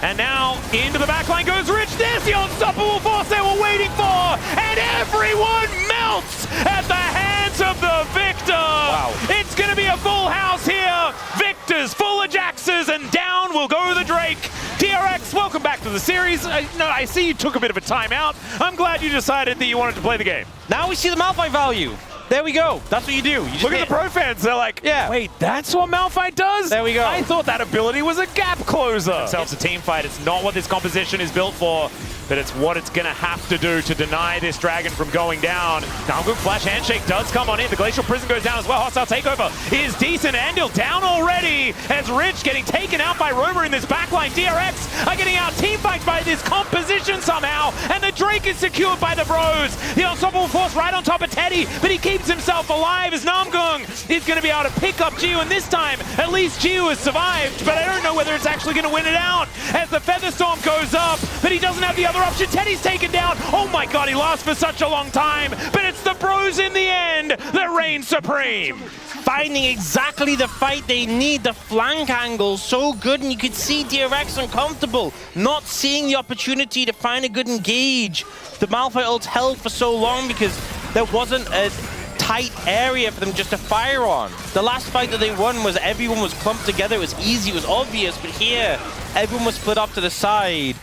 And now into the backline goes Rich. There's the unstoppable force they were waiting for. And everyone melts at the hands of the Victor. Wow. It's going to be a full house here. Victor's full of Jaxes, and down will go the Drake. DRX, welcome back to the series. I see you took a bit of a timeout. I'm glad you decided that you wanted to play the game. Now we see the Malphite value. There we go. That's what you do. You just look at the pro fans. They're like, yeah. Wait, that's what Malphite does? There we go. I thought that ability was a gap closer. Themselves a team fight. It's not what this composition is built for, but it's what it's going to have to do to deny this dragon from going down. Namgung flash handshake does come on in. The glacial prison goes down as well. Hostile takeover is decent. Andil down already as Rich getting taken out by Roma in this backline. DRX are getting out team fights by this composition somehow, and the Drake is secured by the bros. The unstoppable force right on top of Teddy, but he keeps himself alive as Namgung is going to be able to pick up Jiu, and this time at least Jiu has survived, but I don't know whether it's actually going to win it out as the Feather Storm goes up, but he doesn't have the other option. Teddy's taken down. Oh my god, he lasts for such a long time, but it's the bros in the end that reign supreme. Finding exactly the fight they need. The flank angle so good, and you could see DRX uncomfortable, not seeing the opportunity to find a good engage. The Malphite ult held for so long because there wasn't a tight area for them just to fire on. The last fight that they won was everyone was clumped together. It was easy, it was obvious, but here everyone was split off to the side.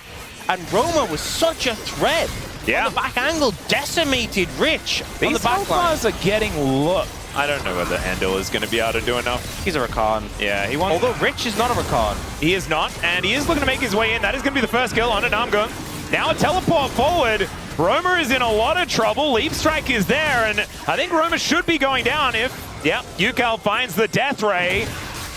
And Roma was such a threat. Yeah. On the back angle, decimated Rich on the back line. These are getting look. I don't know whether Andil is going to be able to do enough. He's a Rakan. Yeah, he wants. Although Rich is not a Rakan. He is not, and he is looking to make his way in. That is going to be the first kill on Namgung. Now a teleport forward. Roma is in a lot of trouble. Leap Strike is there, and I think Roma should be going down if, Yukal finds the Death Ray.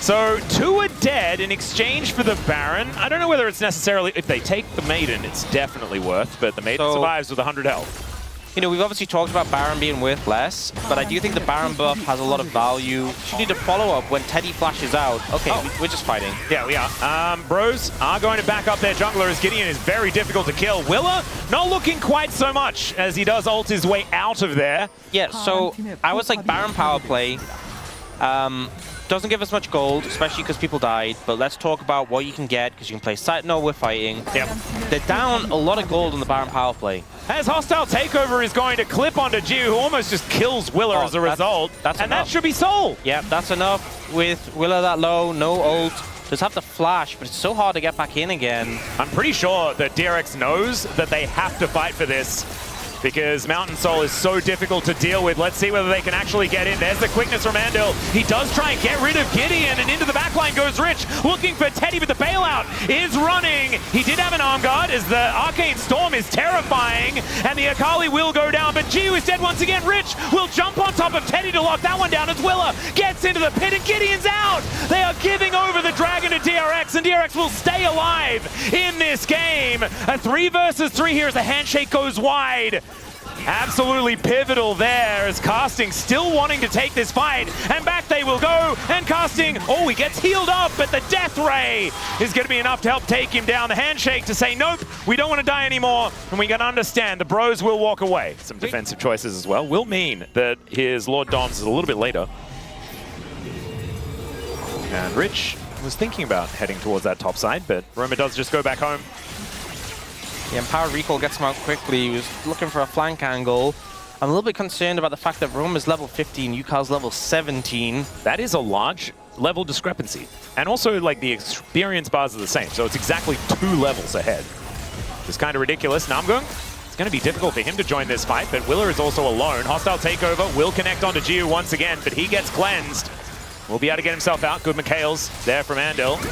So 2 are dead in exchange for the Baron. I don't know whether it's necessarily, if they take the Maiden, it's definitely worth, but the Maiden survives with 100 health. You know, we've obviously talked about Baron being worth less, but I do think the Baron buff has a lot of value. You need to follow up when Teddy flashes out. Okay, we're just fighting. Yeah, we are. Bros are going to back up their jungler as Gideon is very difficult to kill. Willa not looking quite so much as he does ult his way out of there. Yeah, so I was like Baron power play. Doesn't give us much gold, especially because people died, but let's talk about what you can get, because you can play Sentinel with fighting. Yep. They're down a lot of gold on the Baron power play. As hostile takeover is going to clip onto Jiu, who almost just kills Willa as a result. That's and enough. That should be Soul. Yeah, that's enough with Willa that low, no ult. Just have the flash, but it's so hard to get back in again. I'm pretty sure that DRX knows that they have to fight for this, because Mountain Soul is so difficult to deal with. Let's see whether they can actually get in. There's the quickness from Andil. He does try and get rid of Gideon, and into the backline goes Rich, looking for Teddy, but the bailout is running. He did have an arm guard, as the Arcane Storm is terrifying, and the Akali will go down, but Gio is dead once again. Rich will jump on top of Teddy to lock that one down as Willa gets into the pit, and Gideon's out. They are giving over the dragon to DRX, and DRX will stay alive in this game. A 3 versus 3 here as the handshake goes wide. Absolutely pivotal there as Casting still wanting to take this fight, and back they will go, and Casting, he gets healed up, but the Death Ray is going to be enough to help take him down. The handshake to say, nope, we don't want to die anymore, and we got to understand the Bros will walk away. Some defensive choices as well will mean that his Lord Doms is a little bit later. And Rich was thinking about heading towards that top side, but Roma does just go back home. Yeah, and Power Recall gets him out quickly. He was looking for a flank angle. I'm a little bit concerned about the fact that Rome is level 15, Yukal's level 17. That is a large level discrepancy. And also, like, the experience bars are the same, so it's exactly 2 levels ahead. It's kind of ridiculous. Namgung, it's going to be difficult for him to join this fight, but Willa is also alone. Hostile takeover will connect onto Jiu once again, but he gets cleansed. Will be able to get himself out. Good McHale's there from Andil.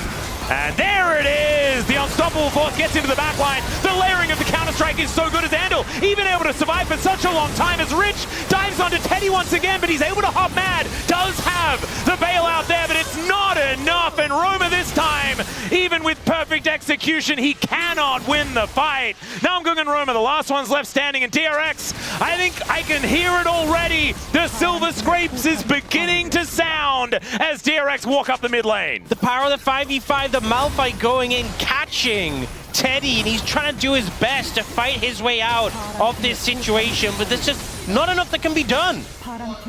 And there it is! The unstoppable force gets into the backline. The layering of the counter-strike is so good as Andil, even able to survive for such a long time as Rich dives onto Teddy once again, but he's able to hop mad. Does have the bailout there, but it's not enough. And Roma this time, even with perfect execution, he cannot win the fight. Namgung and Roma, the last ones left standing, and DRX, I think I can hear it already. The Silver Scrapes is beginning to sound as DRX walk up the mid lane. The power of the 5v5, the Malphite going in, catching Teddy, and he's trying to do his best to fight his way out of this situation, but there's just not enough that can be done.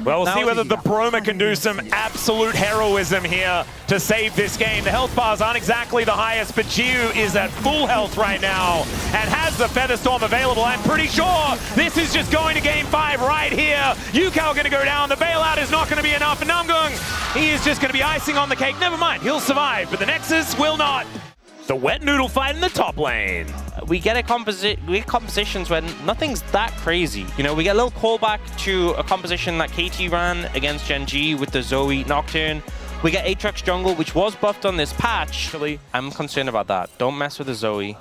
Well, we'll see whether the Proma can do some absolute heroism here to save this game. The health bars aren't exactly the highest, but Jiu is at full health right now and has the Featherstorm available. I'm pretty sure this is just going to game 5 right here. Yukao going to go down. The bailout is not going to be enough. And Namgung, he is just going to be icing on the cake. Never mind, he'll survive, but the Nexus will not. The wet noodle fight in the top lane. We get compositions when nothing's that crazy. You know, we get a little callback to a composition that KT ran against Gen G with the Zoe Nocturne. We get Aatrox jungle, which was buffed on this patch. I'm concerned about that. Don't mess with the Zoe.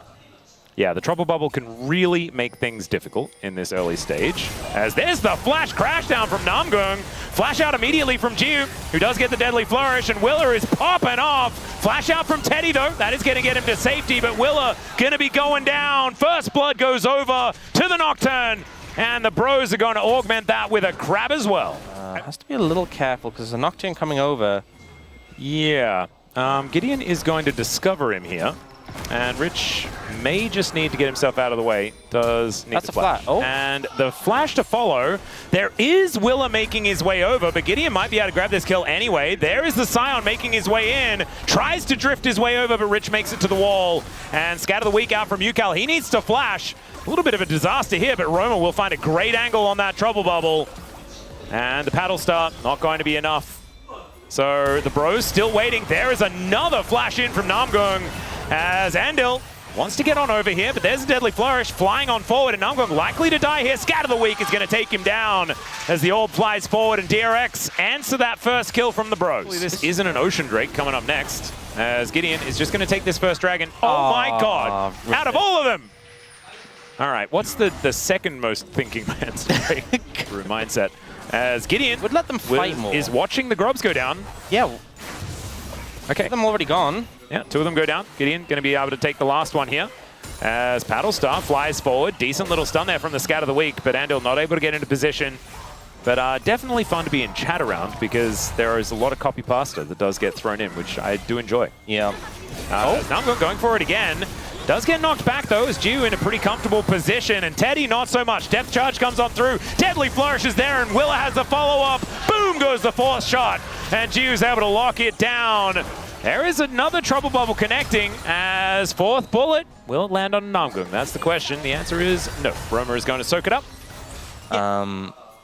Yeah, the Trouble Bubble can really make things difficult in this early stage. As there's the flash crash down from Namgung. Flash out immediately from Jiu, who does get the Deadly Flourish, and Willa is popping off. Flash out from Teddy, though. That is going to get him to safety, but Willa going to be going down. First Blood goes over to the Nocturne, and the Bros are going to augment that with a grab as well. Has to be a little careful, because the Nocturne coming over. Yeah. Gideon is going to discover him here. And Rich may just need to get himself out of the way. Does need That's the a flash. Oh. And the flash to follow. There is Willa making his way over, but Gideon might be able to grab this kill anyway. There is the Scion making his way in. Tries to drift his way over, but Rich makes it to the wall. And Scatter the Weak out from Yukal. He needs to flash. A little bit of a disaster here, but Roma will find a great angle on that Trouble Bubble. And the Paddle Star, not going to be enough. So the Bros still waiting. There is another flash in from Namgung, as Andil wants to get on over here, but there's a Deadly Flourish flying on forward, and Namgung likely to die here. Scatter the Weak is going to take him down as the orb flies forward, and DRX answer that first kill from the Bros. This isn't an Ocean Drake coming up next, as Gideon is just going to take this first dragon. Oh my god, out of all of them! All right, what's the second most thinking man's through mindset? As Gideon would let them fight more. Is watching the Grubs go down. Yeah. Okay. Them already gone. Yeah, 2 of them go down. Gideon going to be able to take the last one here. As Paddlestar flies forward. Decent little stun there from the Scat of the Week, but Andil not able to get into position. But definitely fun to be in chat around because there is a lot of copy pasta that does get thrown in, which I do enjoy. Yeah. Namgung going for it again. Does get knocked back though, as Jiu in a pretty comfortable position, and Teddy not so much. Depth charge comes on through. Deadly Flourish is there, and Willa has the follow-up. Boom goes the fourth shot, and Jiu's able to lock it down. There is another Trouble Bubble connecting as fourth bullet. Will it land on Namgung? That's the question. The answer is no. Romer is going to soak it up.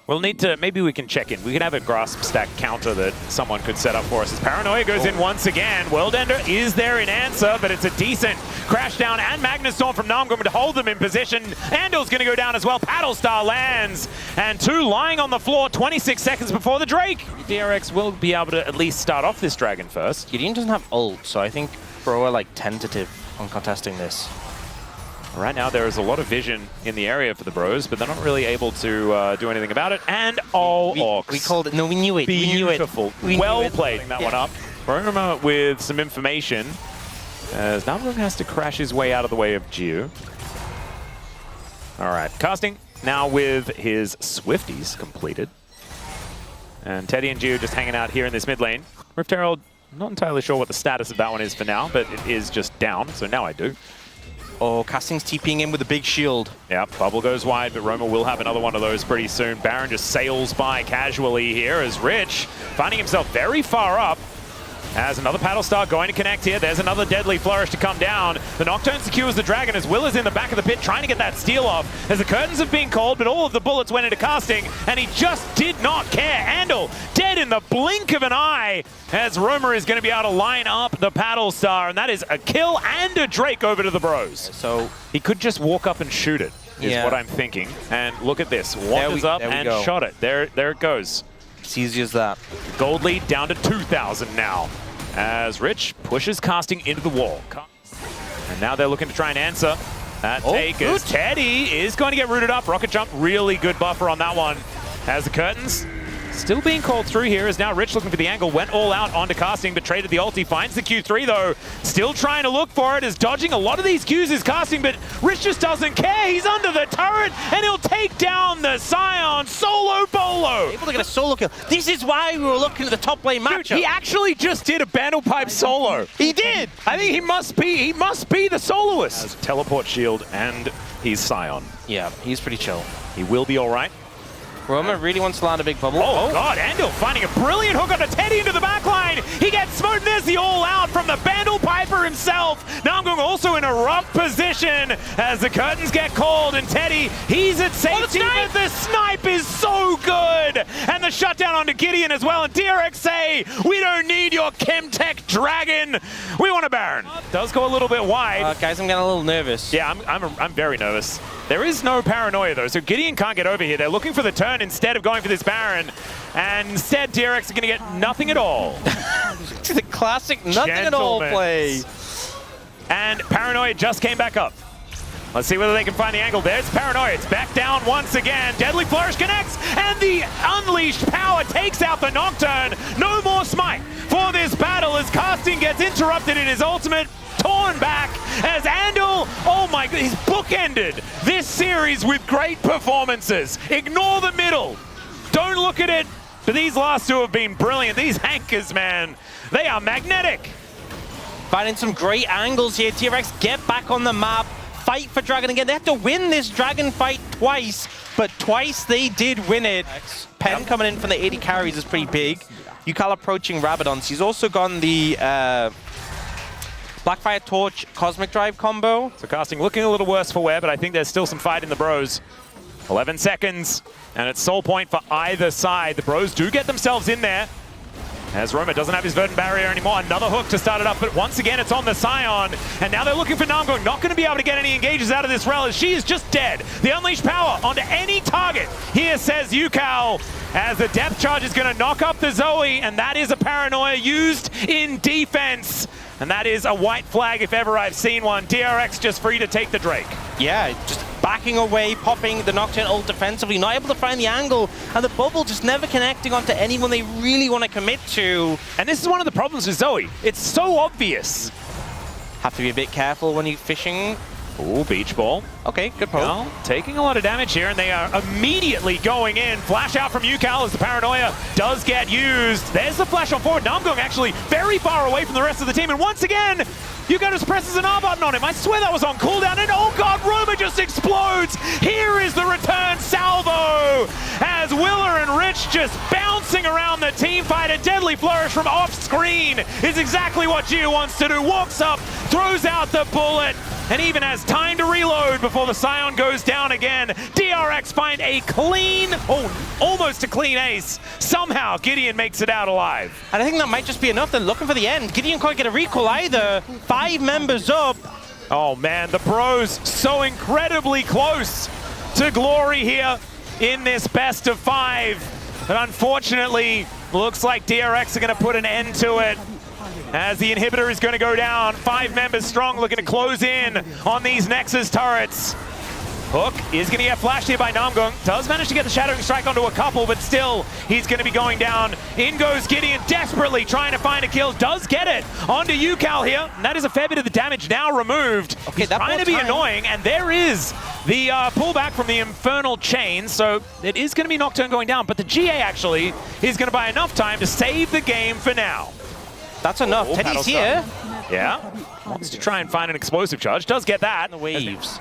We'll need to, maybe we can check in. We can have a grasp stack counter that someone could set up for us. As Paranoia goes in once again. World Ender is there in answer, but it's a decent crash down and Magnus Storm from Namgung to hold them in position. Andil's going to go down as well. Paddlestar lands, and two lying on the floor 26 seconds before the Drake. DRX will be able to at least start off this Dragon first. Gideon doesn't have ult, so I think Bro are like tentative on contesting this. Right now, there is a lot of vision in the area for the Bros, but they're not really able to do anything about it. And Orcs. We called it. No, we knew it. Beautiful. We knew it. Well played. That one up. Roma with some information, as Namgung has to crash his way out of the way of Jiu. All right, casting now with his Swifties completed. And Teddy and Jiu just hanging out here in this mid lane. Rift Herald, not entirely sure what the status of that one is for now, but it is just down, so now I do. Oh, Casting's TPing in with a big shield. Yeah, bubble goes wide, but Roma will have another one of those pretty soon. Baron just sails by casually here as Rich, finding himself very far up. As another Paddlestar going to connect here. There's another Deadly Flourish to come down. The Nocturne secures the Dragon as Will is in the back of the pit trying to get that steal off. As the curtains have been called, but all of the bullets went into Casting, and he just did not care. Andil dead in the blink of an eye, as Roma is going to be able to line up the Paddlestar, and that is a kill and a Drake over to the Bros. So he could just walk up and shoot it, is what I'm thinking. And look at this. Wanders up and shot it. There it goes. It's easy as that. Gold lead down to 2,000 now, as Rich pushes Casting into the wall. And now they're looking to try and answer that take, as Teddy is going to get rooted up. Rocket Jump, really good buffer on that one. As the curtains still being called through here, is now Rich looking for the angle, went all out onto Casting, but traded the ulti, finds the Q3 though, still trying to look for it, is dodging a lot of these Qs is Casting, but Rich just doesn't care. He's under the turret, and he'll take down the Scion solo bolo. Able to get a solo kill. This is why we were looking at the top lane matchup. Dude, he actually just did a Bandle Pipe solo. He did. I think he must be the soloist. As teleport shield, and he's Scion. Yeah, he's pretty chill. He will be all right. Roma really wants to land a big bubble. Oh God, Andil finding a brilliant hook onto Teddy into the backline. He gets smote. There's the all-out from the Bandle Piper himself. Namgung also in a rough position as the curtains get called, and Teddy, he's at safety, but the snipe is so good. And the shutdown onto Gideon as well, and DRX say, we don't need your Chemtech Dragon. We want a Baron. Does go a little bit wide. Guys, I'm getting a little nervous. Yeah, I'm very nervous. There is no Paranoia though, so Gideon can't get over here. They're looking for the turn instead of going for this Baron, and instead DRX are going to get nothing at all. The classic nothing at all play. And Paranoia just came back up. Let's see whether they can find the angle. There's Paranoia. It's back down once again. Deadly Flourish connects, and the unleashed power takes out the Nocturne. No more smite for this battle as Casting gets interrupted in his ultimate. Torn back as Andil, oh my God, he's bookended this series with great performances. Ignore the middle. Don't look at it. But these last two have been brilliant. These Hankers, man, they are magnetic. Finding some great angles here. DRX get back on the map. Fight for Dragon again. They have to win this Dragon fight twice, but twice they did win it. Pen coming in from the 80 carries is pretty big. Yukal approaching Rabadons. He's also gone the Blackfire Torch Cosmic Drive combo. So Casting looking a little worse for wear, but I think there's still some fight in the Bros. 11 seconds, and it's soul point for either side. The Bros do get themselves in there, as Roma doesn't have his Verdant Barrier anymore. Another hook to start it up, but once again it's on the Scion, and now they're looking for Namgung. Not going to be able to get any engages out of this Rel, as she is just dead. The Unleashed Power onto any target here, says Yukal, as the depth charge is going to knock up the Zoe, and that is a Paranoia used in defense. And that is a white flag if ever I've seen one. DRX just free to take the Drake. Yeah, just backing away, popping the Nocturne ult defensively, not able to find the angle, and the bubble just never connecting onto anyone they really want to commit to. And this is one of the problems with Zoe. It's so obvious. Have to be a bit careful when you're fishing Ooh, beach ball. Okay, good poke. Well, taking a lot of damage here, and they are immediately going in. Flash out from UCal as the paranoia does get used. There's the flash on forward. Namgung actually very far away from the rest of the team, and once again, UCal just presses an R button on him. I swear that was on cooldown, and oh god, Roma just explodes. Here is the return salvo as Willer and Rich just bouncing around the team fight. A deadly flourish from off screen is exactly what Gio wants to do. Walks up, throws out the bullet, and even has time to reload before the Scion goes down again. DRX find a clean, almost a clean ace. Somehow Gideon makes it out alive. And I think that might just be enough. They're looking for the end. Gideon can't get a recall either. 5 members up. Oh man, the Bros so incredibly close to glory here in this best of 5. But unfortunately, looks like DRX are gonna put an end to it, as the inhibitor is going to go down. 5 members strong, looking to close in on these Nexus turrets. Hook is going to get flashed here by Namgung. Does manage to get the Shattering Strike onto a couple, but still, he's going to be going down. In goes Gideon, desperately trying to find a kill. Does get it onto UCal here. And that is a fair bit of the damage now removed. Okay, that's trying to be annoying, and there is the pullback from the Infernal Chain, so it is going to be Nocturne going down, but the GA actually is going to buy enough time to save the game for now. That's enough. Oh, Teddy's here. Yeah. Wants to try and find an explosive charge. Does get that. The waves.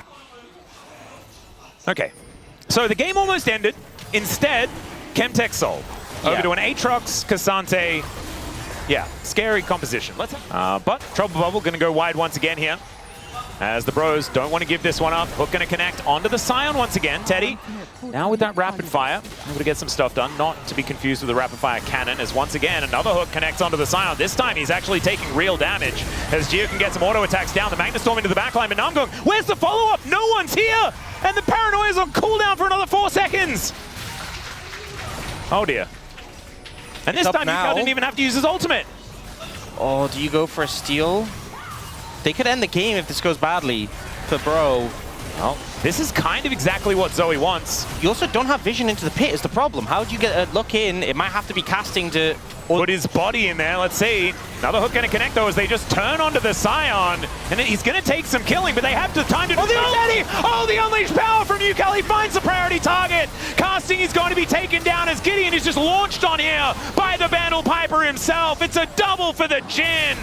Okay. So the game almost ended. Instead, Chemtech Soul. Over to an Aatrox, Cassante. Yeah, scary composition. But Trouble Bubble going to go wide once again here, as the Bros don't want to give this one up. Hook going to connect onto the Scion once again. Teddy, now with that rapid fire, able to get some stuff done. Not to be confused with the rapid fire cannon, as once again, another Hook connects onto the Scion. This time he's actually taking real damage, as Gio can get some auto attacks down. The Magnastorm into the backline, but Namgung, where's the follow-up? No one's here! And the Paranoia's on cooldown for another 4 seconds! Oh dear. And this time UCal didn't even have to use his ultimate. Oh, do you go for a steal? They could end the game if this goes badly for Bro. Well, this is kind of exactly what Zoe wants. You also don't have vision into the pit is the problem. How do you get a look in? It might have to be casting to put his body in there. Let's see. Another Hook going to connect though as they just turn onto the Scion. And he's going to take some killing, but they have the time to do the unleashed power from UCal. He finds the priority target. Casting is going to be taken down as Gideon is just launched on here by the Vandal Piper himself. It's a double for the Jin.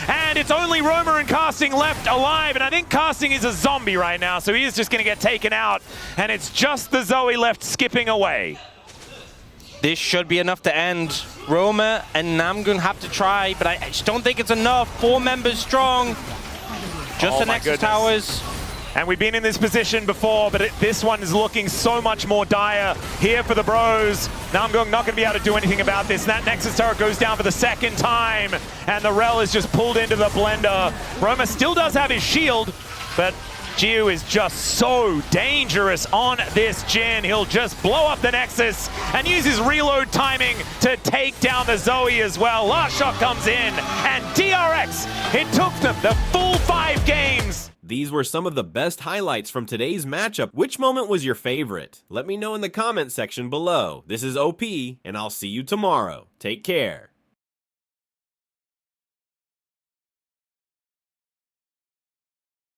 And it's only Roma and Casting left alive. And I think Casting is a zombie right now, so he is just going to get taken out. And it's just the Zoe left skipping away. This should be enough to end. Roma and Namgung have to try, but I just don't think it's enough. 4 members strong. Just the Nexus towers. And we've been in this position before, but this one is looking so much more dire here for the Bros. Namgung not going to be able to do anything about this. That Nexus turret goes down for the 2nd time, and the Rel is just pulled into the blender. Roma still does have his shield, but Gio is just so dangerous on this Jin. He'll just blow up the Nexus and use his reload timing to take down the Zoe as well. Last shot comes in, and DRX, it took them the full 5 games. These were some of the best highlights from today's matchup. Which moment was your favorite? Let me know in the comment section below. This is OP, and I'll see you tomorrow. Take care.